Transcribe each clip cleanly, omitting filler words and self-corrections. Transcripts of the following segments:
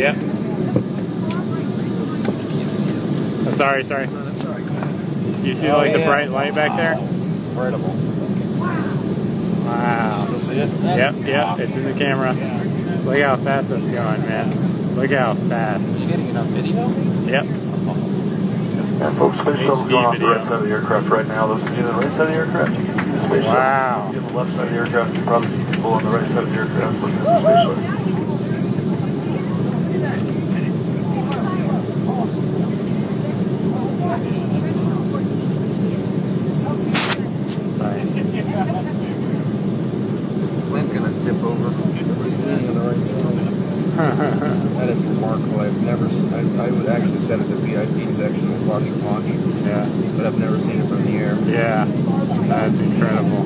Yep. Oh, sorry. No, that's all right. Go ahead. You see like the bright light back there? Incredible. Wow. Still see it? Yep. It's in the camera. Look how fast that's going, man. Look how fast. Are you getting enough video? Yep. Yeah, folks, space shuttle's going off the right side of the aircraft right now. Those of you on the right side of the aircraft, you can see the space shuttle. Wow. On the left side of the aircraft, you can probably see people on the right side of the aircraft looking at the space shuttle. Plane's gonna tip over. Everybody's leaning on the right side. That is remarkable. I would actually set it the VIP section with watch and launch. Yeah. But I've never seen it from the air. Yeah. That's incredible.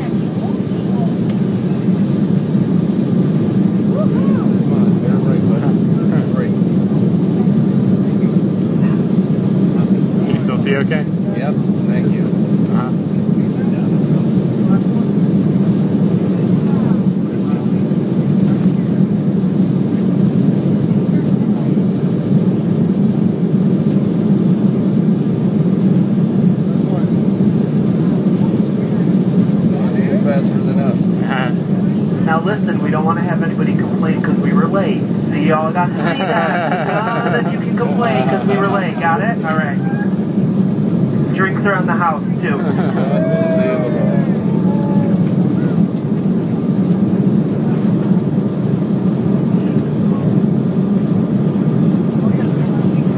Come on, bear right, bud. That's great. Can you still see okay? Yep, thank you. Faster than us. Now listen, we don't want to have anybody complain because we were late. So you all got to see that. Then you can complain because we were late. Got it? All right. Drinks are on the house too.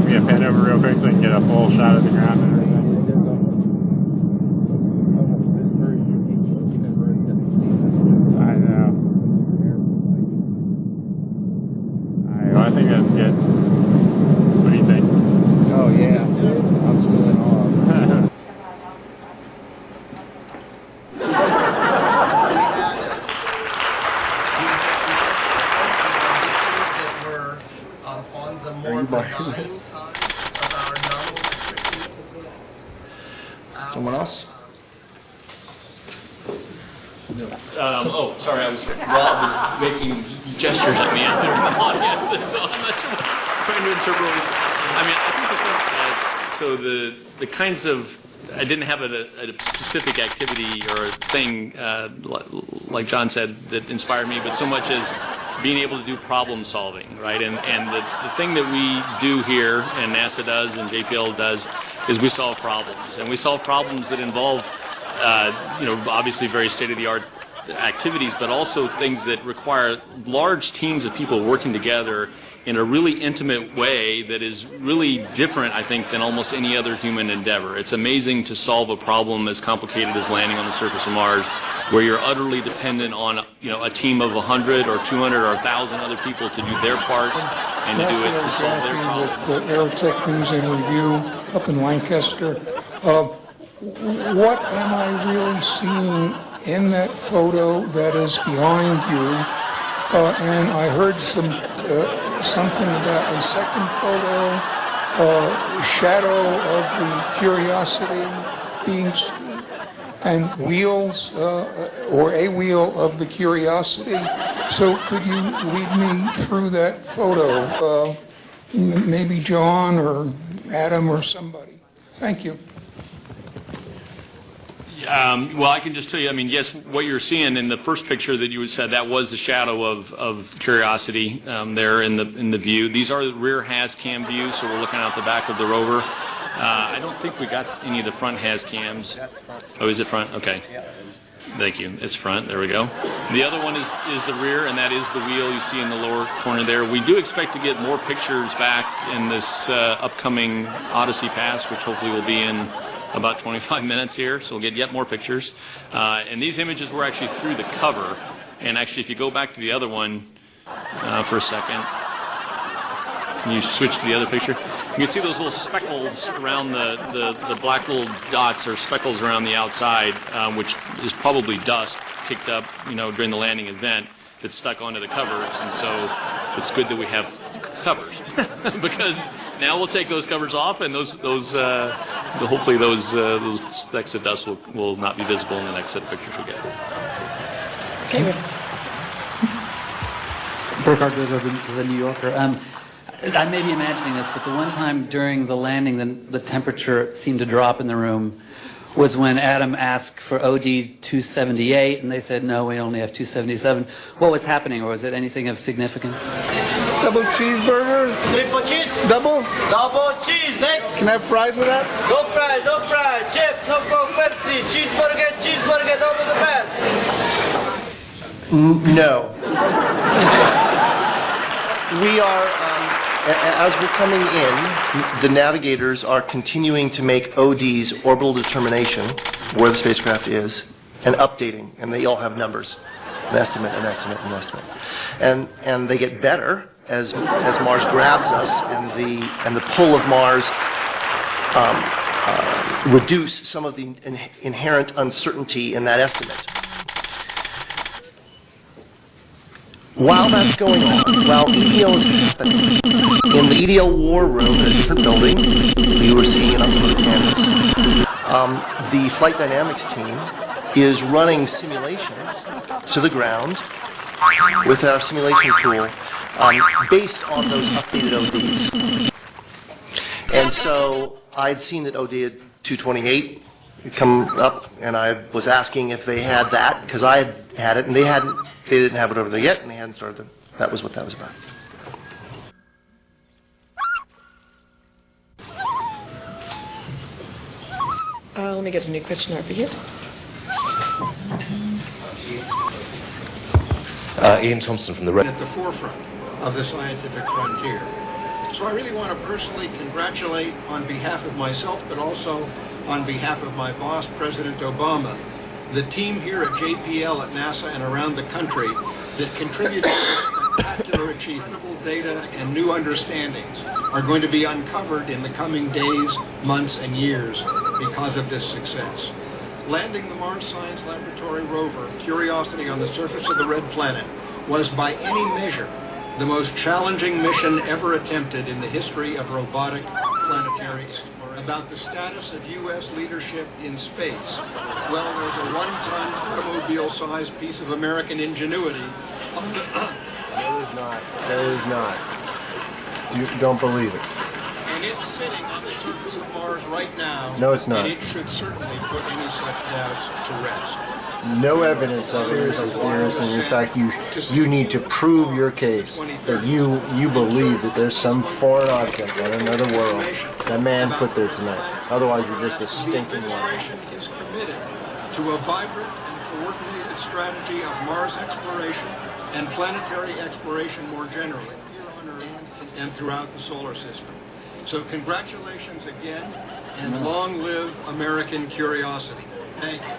We can pan over real quick so we can get a full shot of the ground. I know. I think that's good. What do you think? Oh yeah, I'm still in awe. That were on the more benign side of our normal expectation. Someone else? Sorry, Rob was making gestures at me out there in the audience, and so I'm not sure trying to interpret. I think the thing is, the kinds of, I didn't have a specific activity or a thing, like John said, that inspired me, but so much as being able to do problem solving, right? And the thing that we do here, and NASA does, and JPL does, is we solve problems. And we solve problems that involve, obviously very state-of-the-art activities, but also things that require large teams of people working together in a really intimate way that is really different, I think, than almost any other human endeavor. It's amazing to solve a problem as complicated as landing on the surface of Mars, where you're utterly dependent on a team of 100 or 200 or 1,000 other people to do their parts and to do it to solve their problems. With the Aerotech News and Review up in Lancaster. What am I really seeing in that photo that is behind you? And I heard something about a second photo, shadow of the Curiosity being, and wheels, or a wheel of the Curiosity. So could you lead me through that photo? Maybe John or Adam or somebody. Thank you. Well, I can just tell you, yes, what you're seeing in the first picture that you said, that was the shadow of Curiosity there in the view. These are the rear HAZCAM views, so we're looking out the back of the rover. I don't think we got any of the front HAZCAMs. Oh, is it front? Okay. Thank you. It's front. There we go. The other one is the rear, and that is the wheel you see in the lower corner there. We do expect to get more pictures back in this upcoming Odyssey Pass, which hopefully will be in about 25 minutes here, so we'll get yet more pictures. And these images were actually through the cover. And actually, if you go back to the other one for a second, can you switch to the other picture? You can see those little speckles around the black little dots or speckles around the outside, which is probably dust kicked up, during the landing event that's stuck onto the covers. And so it's good that we have covers because now we'll take those covers off, and hopefully those specks of dust will not be visible in the next set of pictures we get. Burkhard of the New Yorker. I may be imagining this, but the one time during the landing the temperature seemed to drop in the room was when Adam asked for OD 278, and they said, no, we only have 277. What was happening, or was it anything of significance? Double cheeseburger? Triple cheese. Double? Double cheese. Next. Can I have fries with that? No fries, no fries. Chips, no Coke, Pepsi. Cheeseburger, double the best. No. We are, as we're coming in, the navigators are continuing to make OD's orbital determination, where the spacecraft is, and updating, and they all have numbers, an estimate, an estimate, an estimate. And they get better as Mars grabs us, and the pull of Mars reduce some of the inherent uncertainty in that estimate. While that's going on, while EDL is happening, in the EDL war room in a different building, we were seeing it on some of the cameras, the flight dynamics team is running simulations to the ground with our simulation tool based on those updated ODs. And so I'd seen that OD at 228 come up, and I was asking if they had that, because I had it, and they didn't have it over there yet, and they hadn't started it. That was what that was about. Let me get a new question over here. Ian Thompson from the Red. At the forefront of the scientific frontier. So I really want to personally congratulate on behalf of myself, but also on behalf of my boss, President Obama, the team here at JPL at NASA and around the country that contributed to spectacular achievable data and new understandings are going to be uncovered in the coming days, months, and years because of this success. Landing the Mars Science Laboratory rover, Curiosity, on the surface of the Red Planet was by any measure the most challenging mission ever attempted in the history of robotic planetary exploration. About the status of U.S. leadership in space, well, there's a one-ton automobile-sized piece of American ingenuity on the... There is not. There is not. You don't believe it. And it's sitting on the surface of Mars right now. No, it's not. And it should certainly put any such doubts to rest. No evidence of conspiracy theorists, and in fact, you need to prove your case that you believe that there's some foreign object on another world that man put there tonight. Otherwise, you're just a stinking liar. The administration is committed to a vibrant and coordinated strategy of Mars exploration and planetary exploration more generally, here on Earth and throughout the solar system. So congratulations again, and long live American curiosity. Thank you.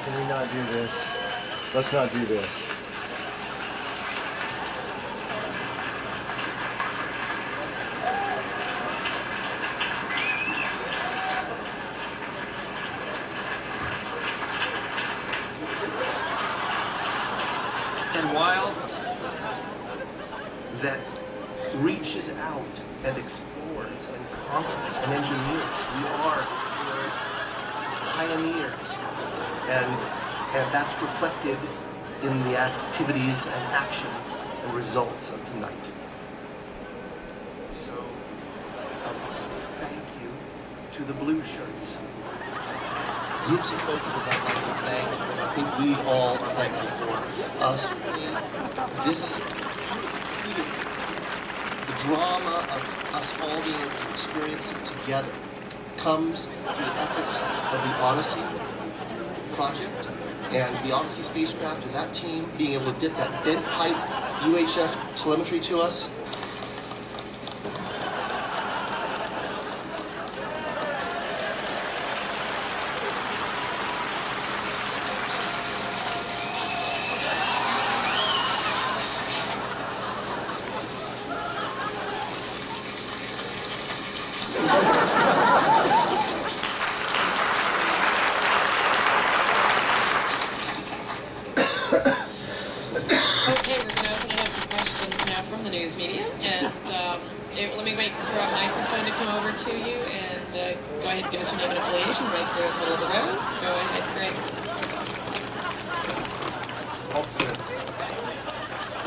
Can we not do this? Let's not do this. And while that reaches out and explores and conquers and engineers, we are theorists, pioneers, and that's reflected in the activities and actions and results of tonight. So I want to say thank you to the blue shirts. Groups of folks that I'd like to thank, I think we all are thankful for. Certainly, the drama of us all being able to experience it together comes through the efforts of the Odyssey project and the Odyssey spacecraft and that team being able to get that bent pipe UHF telemetry to us. Let me wait for a microphone to come over to you, and go ahead and give us your name and affiliation right there in the middle of the row. Go ahead, Greg.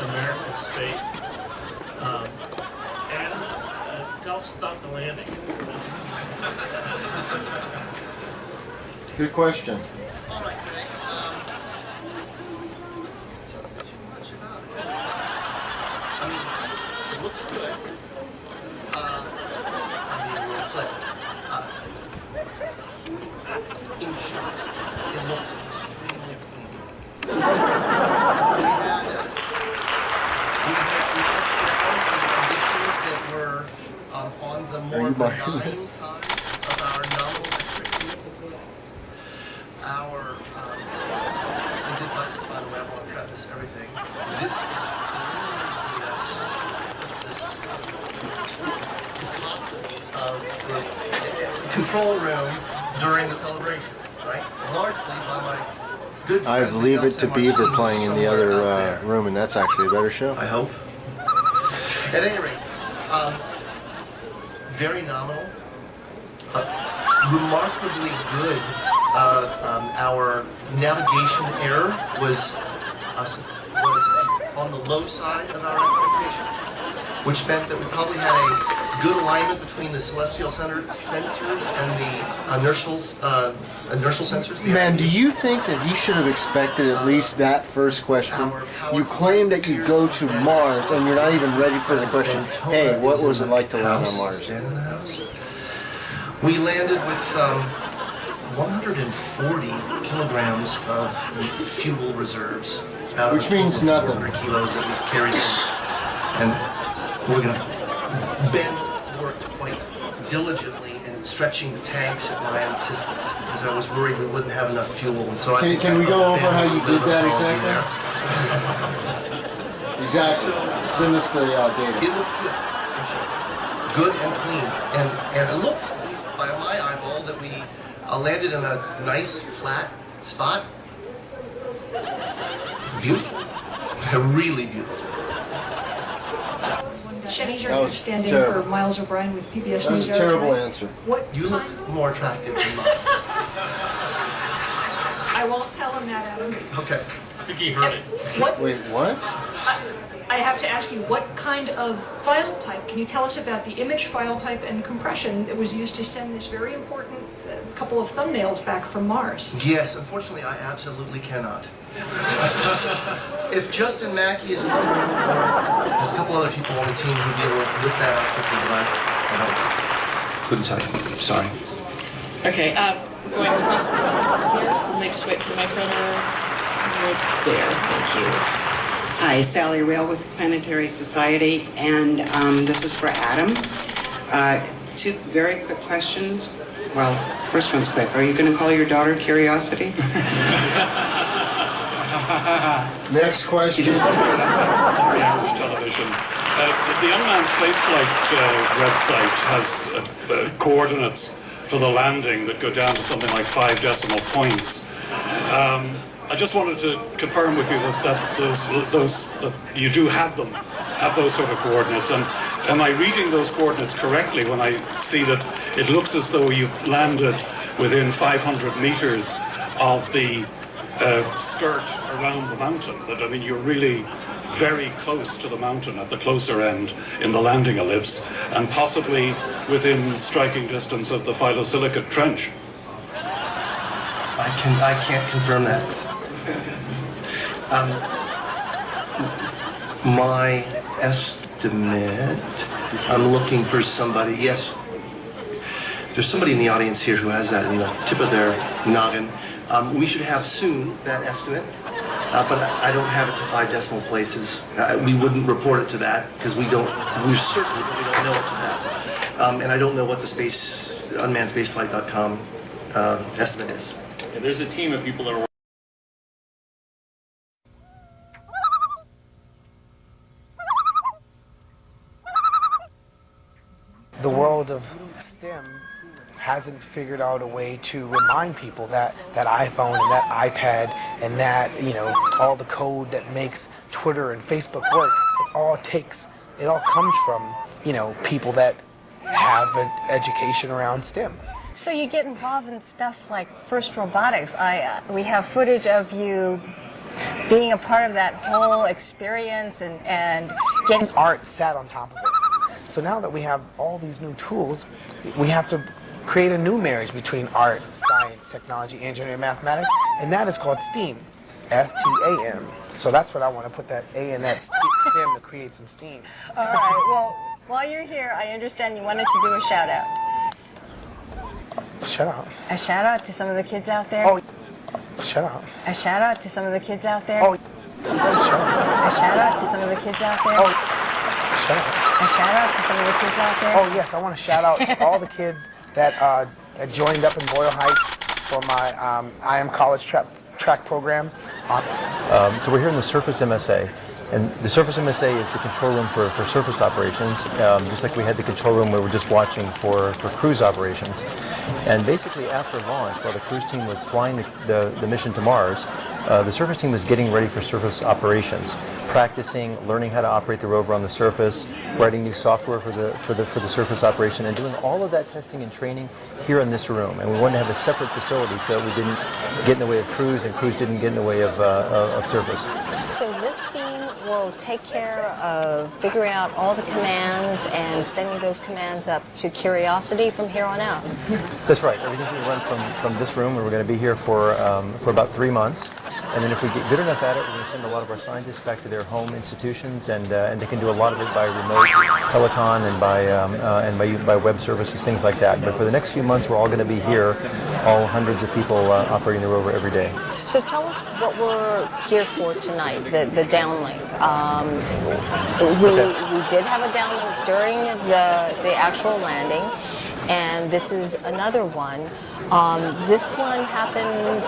American Space Good question. All right, Greg. I mean, it looks good. I mean, we'll flip. In short, it looks extremely clean. We touched on conditions that were on the more benign side of our nominal metric. Our, and did, by the way, I want to preface everything. This is of the control room during the celebration, right? Largely by my good friend. I Leave It to Nelson Beaver Martinez playing in the somewhere other out there. room, and that's actually a better show. I hope. At any rate, very nominal, remarkably good. Our navigation error was on the low side of our expectation, which meant that we probably had a good alignment between the celestial center sensors and the inertial sensors. Man, do you think that you should have expected at least that first question? You claim that you go to Mars, and you're not even ready for the question, hey, what was it like to land on Mars? We landed with 140 kilograms of fuel reserves. Which means nothing. 400 kilos that we carried in. And we're going to, Ben worked quite diligently in stretching the tanks at my insistence because I was worried we wouldn't have enough fuel. And so Can we go over how you did that exactly? Exactly. Send us the data. It looked good and clean. And it looks, at least by my eyeball, that we landed in a nice flat spot. Beautiful. Really beautiful. Shetty That was standing terrible. for Miles O'Brien with PBS That was News. a terrible answer. What You look more attractive than mine. I won't tell him that, Adam. Okay. I think he heard it. What? Wait, what? I have to ask you, what kind of file type? Can you tell us about the image file type and compression that was used to send this very important couple of thumbnails back from Mars? Yes, unfortunately, I absolutely cannot. If Justin Mackey is in the room, or there's a couple other people on the team who deal with that, I couldn't tell you. Sorry. Okay, we're going across the phone here. Let me just wait for my printer. Right there, thank you. Hi, Sally Rail with Planetary Society, and this is for Adam. Two very quick questions. Well, first one's quick. Are you going to call your daughter Curiosity? Next question. Irish television. The unmanned spaceflight website has coordinates for the landing that go down to something like 5 decimal points. I just wanted to confirm with you that you do have those sort of coordinates. And am I reading those coordinates correctly when I see that it looks as though you've landed within 500 meters of the skirt around the mountain? That, I mean, you're really very close to the mountain at the closer end in the landing ellipse, and possibly within striking distance of the phyllosilicate trench. I can't confirm that. My estimate, I'm looking for somebody, yes. There's somebody in the audience here who has that in the tip of their noggin. We should have soon that estimate, but I don't have it to 5 decimal places. We wouldn't report it to that because we're certain that we don't know it to that. And I don't know what the unmannedspaceflight.com estimate is. Yeah, there's a team of people that are The world of STEM hasn't figured out a way to remind people that iPhone and that iPad and that, all the code that makes Twitter and Facebook work, it all comes from, people that have an education around STEM. So you get involved in stuff like FIRST Robotics. We have footage of you being a part of that whole experience and getting art sat on top of it. So now that we have all these new tools, we have to create a new marriage between art, science, technology, engineering, and mathematics, and that is called STEAM. STAM. So that's what I want to put that A in that STEM to create some steam. All right, well, while you're here, I understand you wanted to do a shout out. Shout out. A shout out to some of the kids out there? Oh, shout out. A shout out to some of the kids out there? Oh, shout out. A shout out to some of the kids out there? Oh, shout out. A shout out to some of the kids out there? Oh, yes, I want to shout out to all the kids that joined up in Boyle Heights for my I Am College track program. So we're here in the Surface MSA, and the Surface MSA is the control room for surface operations, just like we had the control room where we're just watching for cruise operations. And basically after launch, while the cruise team was flying the mission to Mars, the surface team was getting ready for surface operations, practicing, learning how to operate the rover on the surface, writing new software for the surface operation, and doing all of that testing and training here in this room. And we wanted to have a separate facility so we didn't get in the way of cruise, and cruise didn't get in the way of surface. So this team will take care of figuring out all the commands and sending those commands up to Curiosity from here on out. That's right. Everything's going to run from this room, and we're going to be here for about 3 months. And then if we get good enough at it, we're going to send a lot of our scientists back to their home institutions, and they can do a lot of it by remote telecom and by web services, things like that. But for the next few months, we're all going to be here, all hundreds of people operating the rover every day. So tell us what we're here for tonight, the downlink. We did have a downlink during the actual landing, and this is another one. This one happened,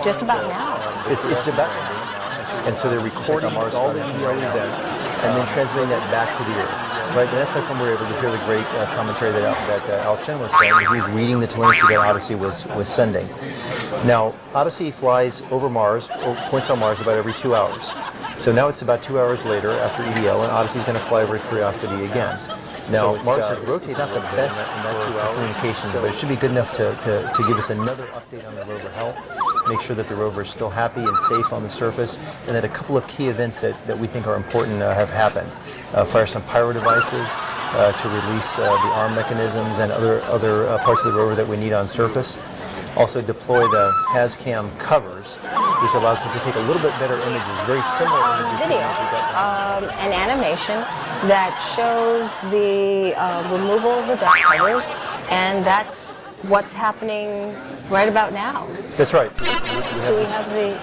just about now? It's about now. And so they're recording all the EDR events and then transmitting that back to the Earth. Right, and that's how come we're able to hear the great commentary that Al Chen was saying. He was reading the telemetry that Odyssey was sending. Now, Odyssey flies over Mars, or points on Mars about every 2 hours. So now it's about 2 hours later after EDL, and Odyssey's going to fly over Curiosity again. Now, Mars has rotated. It's not the best for communications, but it should be good enough to give us another update on the rover health, make sure that the rover is still happy and safe on the surface, and that a couple of key events that we think are important have happened. Fire some pyro devices to release the arm mechanisms and other parts of the rover that we need on surface. Also deploy the HazCam covers, which allows us to take a little bit better images, very similar images. Video, an animation that shows the removal of the dust covers, and that's what's happening right about now. That's right. Do we have the...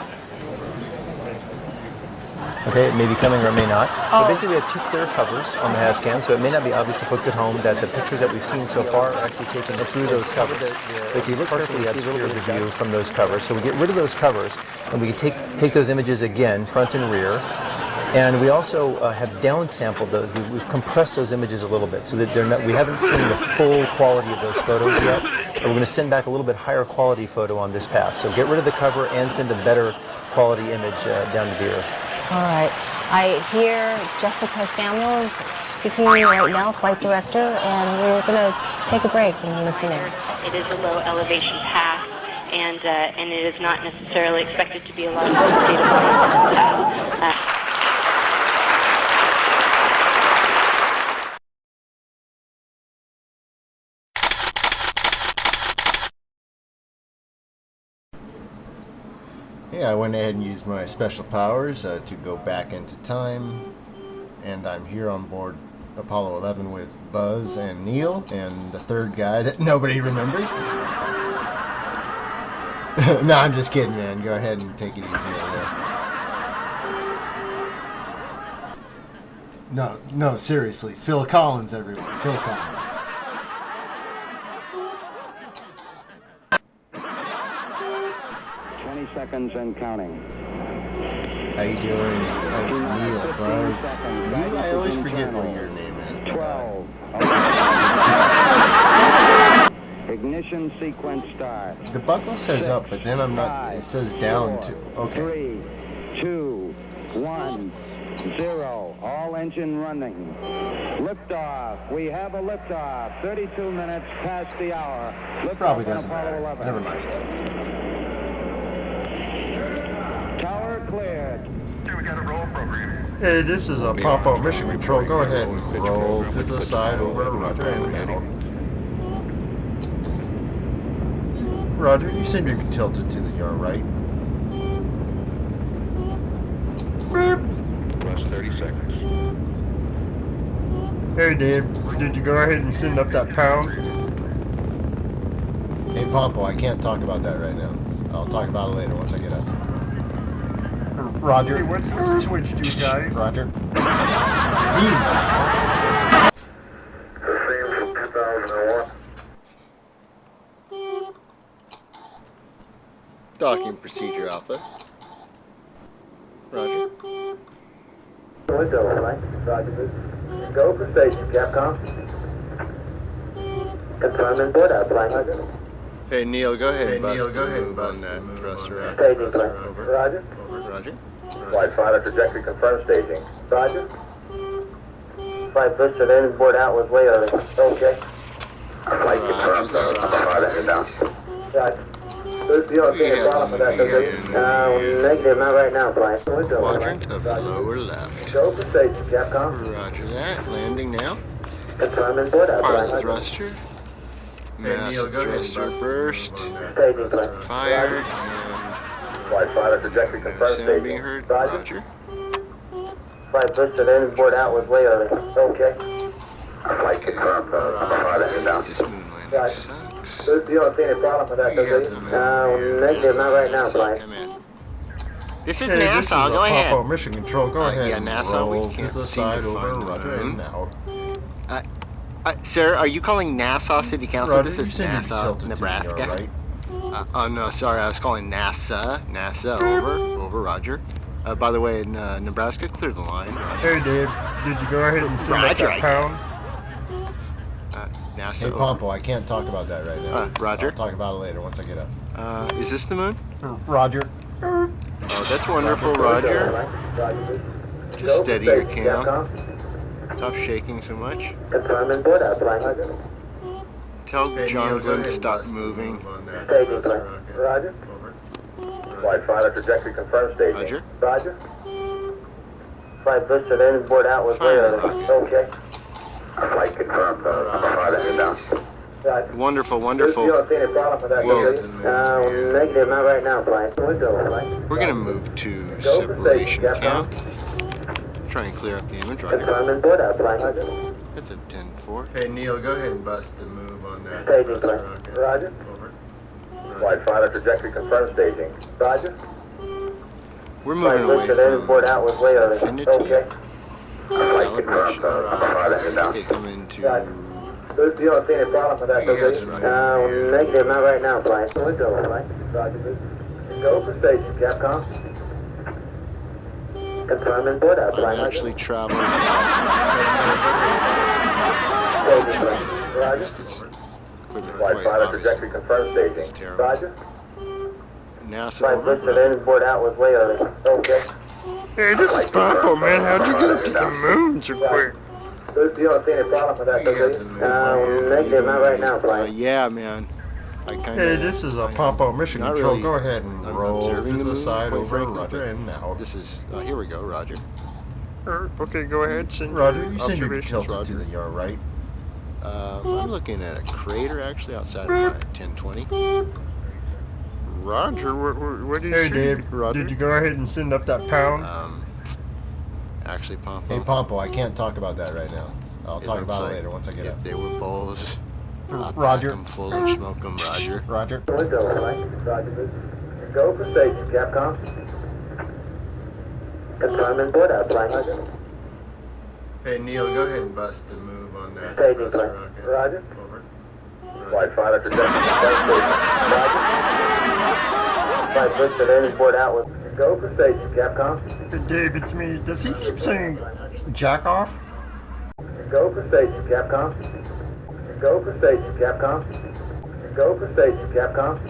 Okay, it may be coming or it may not. So basically we have 2 clear covers on the HazCam, so it may not be obvious to folks at home that the pictures that we've seen so far are actually taken through those covers. But if you look carefully, you see a little bit of view from those covers. So we get rid of those covers, and we can take those images again, front and rear. And we also have downsampled those. We've compressed those images a little bit so that we haven't seen the full quality of those photos yet. But we're going to send back a little bit higher quality photo on this pass. So get rid of the cover and send a better quality image down to the Earth. All right. I hear Jessica Samuels speaking right now, flight director, and we're going to take a break and listen in. It is a low elevation path, and it is not necessarily expected to be a lot of data points on this path. Yeah, I went ahead and used my special powers to go back into time, and I'm here on board Apollo 11 with Buzz and Neil, and the third guy that nobody remembers. No, I'm just kidding, man. Go ahead and take it easy over there. No, seriously. Phil Collins, everyone. Phil Collins. 20 seconds and counting. How you doing? Neil, Buzz. I always forget what your name is. 12. Ignition sequence start. The buckle says up, but then I'm not. It says down too. Okay. 3, 2, 1, 0. All engine running. Liftoff. We have a liftoff. 32 minutes past the hour. Liftoff. Probably doesn't matter. Never mind. Tower cleared. We got a roll program. Hey, this is a pop-up mission control. Go ahead and roll to the side over Roger and middle. Roger, you seem to be tilted to your right. Plus 30 seconds. Hey, Dave, did you go ahead and send up that pound? Hey, Pompo, I can't talk about that right now. I'll talk about it later once I get up. Roger. Hey, what's the switch to, guys? Roger. Beam. The same from 2001. Docking procedure Alpha. Roger. Window, right? Roger. Go for station, Capcom. Confirm and board out, flying. Roger. Hey, Neil, go ahead and bust the move on that thruster. Staging, flying. Roger. Roger. Flight fighter trajectory confirmed staging. Roger. Flight booster landing board out was way early. Okay. Flight confirmed. Head down. Roger. There's the only thing problem with that. Negative, not right now, flying. Window, Quadrant of the lower left. Go for station, Capcom. Roger that. Landing now. Confirm and board out, Pilot flying. thruster. Massive thruster burst. Staging, flying. Fired. Flight fighter trajectory confirmed Sound staging. being heard. Roger. Flight booster landing board out was way early. Okay. Flight confirmed. Head down. This moon landing sucks. You don't see any problem with that, do you? Negative, not right now, flight. Come in. This is NASA. Go ahead. Papa, Mission Control. Go ahead. Yeah, NASA. Roll We to can't the seem side to over. find the Roger. moon. And now. Sir, are you calling Nassau City Council? Roger, This you is seem to be Nassau, tilted to Nebraska. your right. Oh no, sorry, I was calling NASA. NASA, over, Roger. By the way, in Nebraska, clear the line. Hey, Dave, did you go ahead and send up Roger, that pound? NASA. Hey, Pompo, I can't talk about that right now. Roger. I'll talk about it later once I get up. Is this the moon? Roger. Oh, that's wonderful, Roger. Just steady your cam. Stop shaking so much. Confirm and board out, flying. Tell John Glenn to stop moving. Staging, flying. Roger. Flight fighter trajectory confirmed staging. Roger. Roger. Flight booster landing board out was way early. Okay. Flight confirmed. Head down. Roger. Wonderful, wonderful. You don't see any problem with that, do you? Negative, not right now, flying. Window, flying. We're gonna move to Go for separation station, count. Try and clear up the image. Roger. Confirm and board out, flying. That's a 10-4. Hey, Neil, go ahead and bust the move on that. Staging, flying. Roger. Flight fighter trajectory confirmed staging. Roger. We're moving Flight away booster landing board out was way early. Infinity. Okay. Flight Calibration. confirmed. Head down. Okay, come into Roger. You don't see any problem with that, do you? Negative, not right now, flying. Window, flying. Roger. Go for station, Capcom. Confirm and board out, I'm flying. actually traveling. Staging, flying. Roger. This equipment Flight quite fighter obvious. trajectory confirmed It's staging. terrible. Roger. NASA Flight over. booster landing board out was way early. Okay. Hey, this is Pompo, man. How'd you get up to the moon so quick? You don't see any problem with that, do you? Negative, not right now, flying. Yeah, man. I kind of. Hey, this is a Pompo Mission Not Control. really. Go ahead and I'm roll to observing the moon, side quite over. frankly, Roger. but And now. This is. Here we go, Roger. Okay, go ahead. Roger, you seem to be tilted Roger. to your right. I'm looking at a crater actually outside of my 1020. Roger, what do you Hey, Dave, Roger. did you go ahead and send up that pound? Actually, Pompo. Hey, Pompo, I can't talk about that right now. I'll talk about it later once I get if up. they were bulls, I'd Roger. pack 'em full and smoke 'em, Roger. Roger. Window, flying. Roger. Go for station, Capcom. Confirm and board out, flying. Hey, Neil, go ahead and bust the move on that. Staging, flying. Roger. Flight fighter trajectory confirmed staging. Roger. Flight booster landing board out was. Go for station, Capcom. Hey, Dave, it's me. Does he keep saying jack off? Go for station, Capcom. Go for station, Capcom. Go for station, Capcom.